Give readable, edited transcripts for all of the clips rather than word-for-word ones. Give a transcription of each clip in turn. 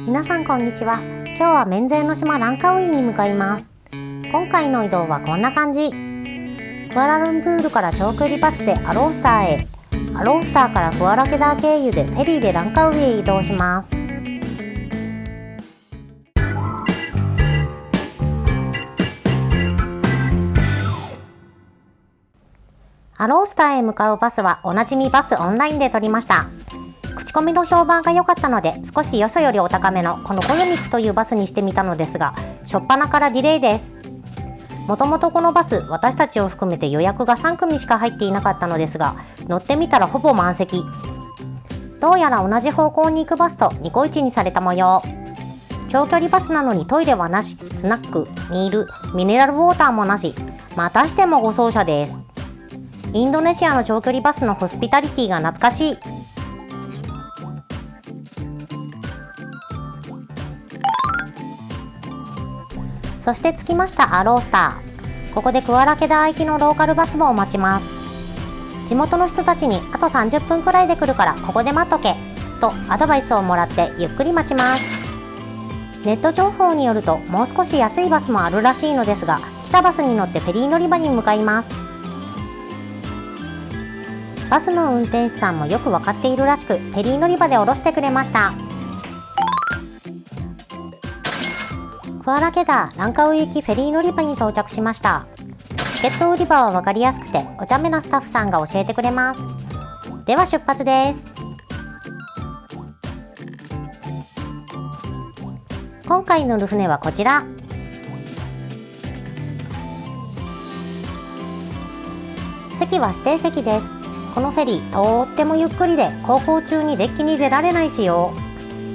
皆さんこんにちは。今日は免税の島ランカウイに向かいます。今回の移動はこんな感じ。クアラルンプールから長距離バスでアロースターへ、アロースターからクアラケダー経由でフェリーでランカウイへ移動します。アロースターへ向かうバスはおなじみバスオンラインで取りました。口コミの評判が良かったので少しよそよりお高めのこのコヨミックというバスにしてみたのですが、初っ端からディレイです。もともとこのバス、私たちを含めて予約が3組しか入っていなかったのですが、乗ってみたらほぼ満席。どうやら同じ方向に行くバスとニコイチにされた模様。長距離バスなのにトイレはなし、スナック、ミール、ミネラルウォーターもなし、またしても護送車です。インドネシアの長距離バスのホスピタリティが懐かしい。そして着きましたアロースター。ここでクアラケダー行きのローカルバスを待ちます。地元の人たちにあと30分くらいで来るからここで待っとけとアドバイスをもらってゆっくり待ちます。ネット情報によるともう少し安いバスもあるらしいのですが、来たバスに乗ってフェリー乗り場に向かいます。バスの運転手さんもよくわかっているらしく、フェリー乗り場で降ろしてくれました。クアラケダーランカウイ行きフェリー乗り場に到着しました。チケット売り場は分かりやすくてお茶目なスタッフさんが教えてくれます。では出発です。今回乗る船はこちら。席は指定席です。このフェリーとってもゆっくりで航行中にデッキに出られない仕様。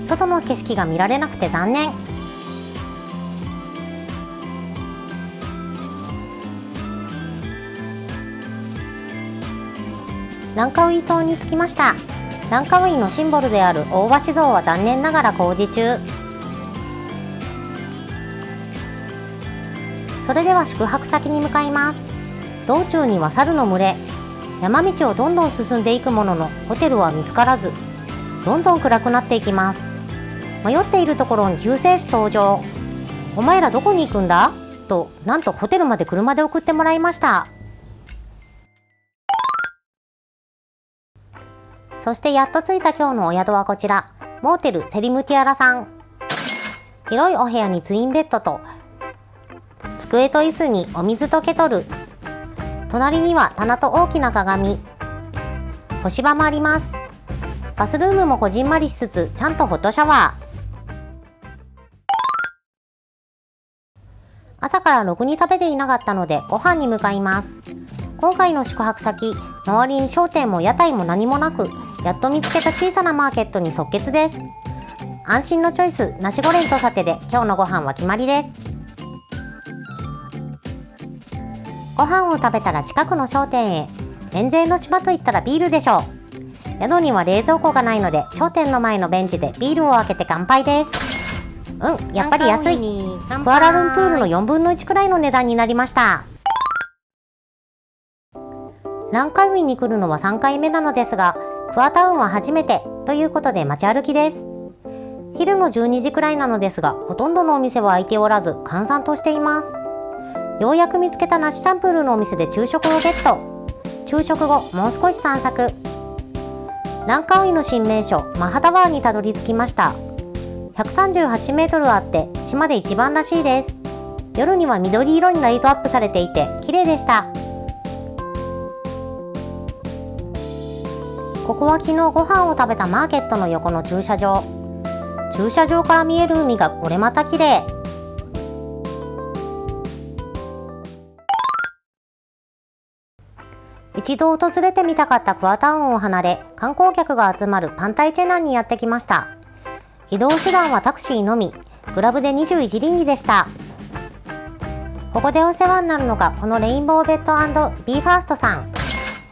外の景色が見られなくて残念。ランカウイ島に着きました。ランカウイのシンボルである大鷲像は残念ながら工事中。それでは宿泊先に向かいます。道中には猿の群れ。山道をどんどん進んでいくもののホテルは見つからず、どんどん暗くなっていきます。迷っているところに救世主登場。お前らどこに行くんだと、なんとホテルまで車で送ってもらいました。そしてやっと着いた今日のお宿はこちら、モーテルセリムティアラさん。広いお部屋にツインベッドと机と椅子にお水とケトル、隣には棚と大きな鏡、干し場もあります。バスルームもこじんまりしつつちゃんとホットシャワー。朝からろくに食べていなかったのでご飯に向かいます。今回の宿泊先、周りに商店も屋台も何もなく、やっと見つけた小さなマーケットに即決です。安心のチョイス、ナシゴレンとサテで今日のご飯は決まりです。ご飯を食べたら近くの商店へ。免税の島といったらビールでしょう。宿には冷蔵庫がないので商店の前のベンチでビールを開けて乾杯です。やっぱり安い。クアラルンプールの4分の1くらいの値段になりました。ランカウイに来るのは3回目なのですが、クアタウンは初めてということで街歩きです。昼の12時くらいなのですが、ほとんどのお店は開いておらず閑散としています。ようやく見つけたナシチャンプルーのお店で昼食をゲット。昼食後もう少し散策。ランカウイの新名所マハタワーにたどり着きました。138メートルあって島で一番らしいです。夜には緑色にライトアップされていて綺麗でした。ここは昨日ご飯を食べたマーケットの横の駐車場。駐車場から見える海がこれまた綺麗。一度訪れてみたかったクアタウンを離れ、観光客が集まるパンタイチェナンにやってきました。移動手段はタクシーのみ。グラブで21リンギでした。ここでお世話になるのがこのレインボーベッド&ビーファーストさん。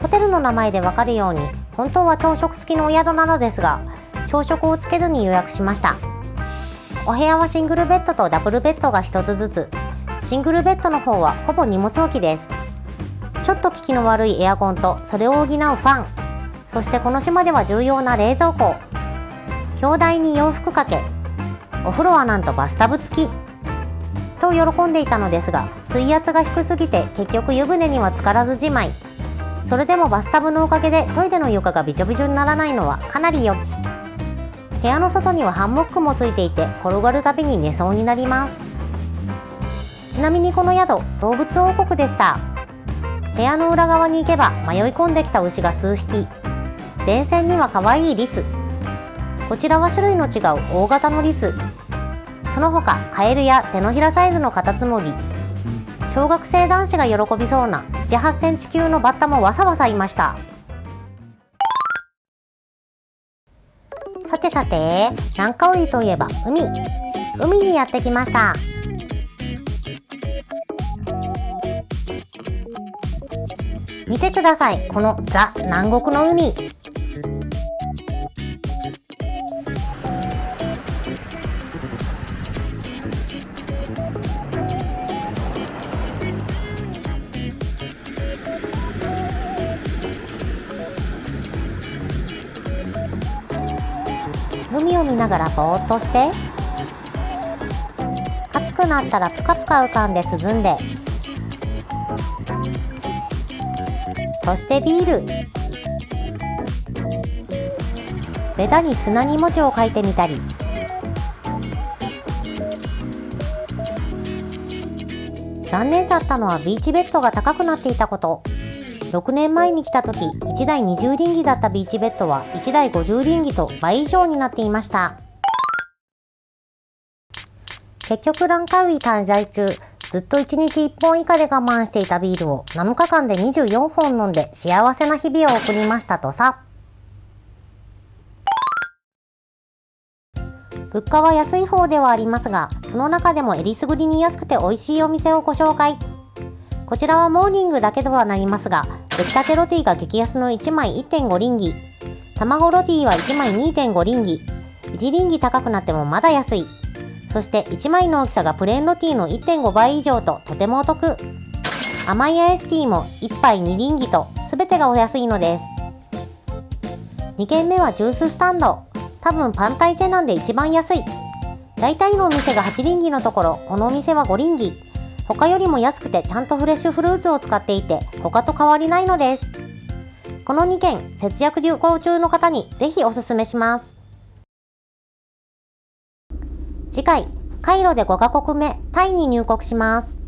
ホテルの名前でわかるように本当は朝食付きのお宿なのですが、朝食をつけずに予約しました。お部屋はシングルベッドとダブルベッドが1つずつ。シングルベッドの方はほぼ荷物置きです。ちょっと効きの悪いエアコンとそれを補うファン、そしてこの島では重要な冷蔵庫。表題に洋服掛け、お風呂はなんとバスタブ付きと喜んでいたのですが、水圧が低すぎて結局湯船には浸からずじまい。それでもバスタブのおかげでトイレの床がびちょびちょにならないのはかなり良き。部屋の外にはハンモックもついていて、転がるたびに寝そうになります。ちなみにこの宿、動物王国でした。部屋の裏側に行けば迷い込んできた牛が数匹、電線には可愛いリス、こちらは種類の違う大型のリス、その他カエルや手のひらサイズのカタツムリ、小学生男子が喜びそうな7、8センチ級のバッタもわさわさいました。さてさて、ランカウイといえば海にやってきました。見てください、このザ・南国の海。海を見ながらぼーっとして、暑くなったらぷかぷか浮かんで涼んで、そしてビール、ベタに砂に文字を書いてみたり、残念だったのはビーチベッドが高くなっていたこと。6年前に来た時、1台20リンギだったビーチベッドは1台50リンギと倍以上になっていました。結局ランカウイ滞在中、ずっと1日1本以下で我慢していたビールを7日間で24本飲んで幸せな日々を送りましたとさ。物価は安い方ではありますが、その中でもえりすぐりに安くて美味しいお店をご紹介。こちらはモーニングだけとはなりますが、出来たてロティが激安の1枚 1.5 リンギ、卵ロティは1枚 2.5 リンギ、1リンギ高くなってもまだ安い。そして1枚の大きさがプレーンロティの 1.5 倍以上ととてもお得。甘いアイスティーも1杯2リンギと全てがお安いのです。2軒目はジューススタンド。多分パンタイチェなんで一番安い。大体のお店が8リンギのところ、このお店は5リンギ。他よりも安くてちゃんとフレッシュフルーツを使っていて、他と変わりないのです。この2軒、節約旅行中の方にぜひおすすめします。次回、カイロで5カ国目、タイに入国します。